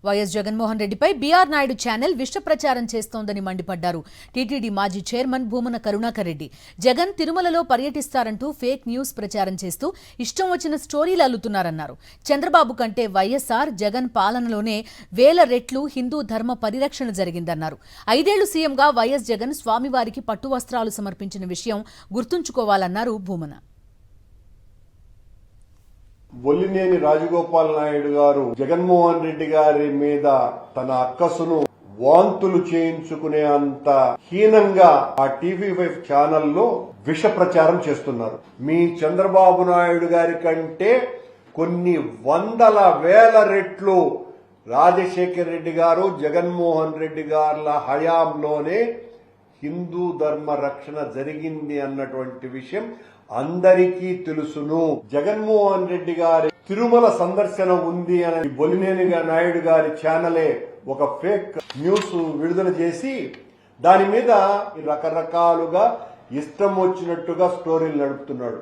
YS Jaganmohan రెడ్డిపై BR Naidu channel విష ప్రచారం చేస్తోందని మండిపడ్డారు టీటీడీ మాజీ చైర్మన్ భూమన కరుణాకర్ రెడ్డి. జగన్ తిరుమలలో పర్యటిస్తారంటూ ఫేక్ న్యూస్ ప్రచారం చేస్తూ ఇష్టం వచ్చిన స్టోరీలు అల్లుతున్నారన్నారు. చంద్రబాబు కంటే వైఎస్ఆర్ జగన్ పాలనలోనే 1000 రెట్లు హిందూ ధర్మ పరిరక్షణ జరిగిందన్నారు. 5 ఏళ్లు సీఎంగా వైఎస్ జగన్ స్వామివారికి పట్టు వస్త్రాలు సమర్పించిన విషయం గుర్తుంచుకోవాలన్నారు భూమన. బొల్లినేని రాజగోపాల్ నాయుడు గారు జగన్మోహన్ రెడ్డి గారి మీద తన అక్కసును వాంతులు చేయించుకునే అంత హీనంగా ఆ టీవీ5 ఛానల్లో విష ప్రచారం చేస్తున్నారు. మీ చంద్రబాబు నాయుడు గారి కంటే కొన్ని వందల వేల రెట్లు రాజశేఖర్ రెడ్డి గారు జగన్మోహన్ రెడ్డి గారుల హయాంలోనే హిందూ ధర్మ రక్షణ జరిగింది అన్నటువంటి విషయం అందరికీ తెలుసును. జగన్మోహన్ రెడ్డి గారి తిరుమల సందర్శన ఉంది అని బొల్లినేని నాయుడు గారి ఛానలే ఒక ఫేక్ న్యూస్ విడుదల చేసి దాని మీద రకరకాలుగా ఇష్టం వచ్చినట్టుగా స్టోరీలు నడుపుతున్నాడు.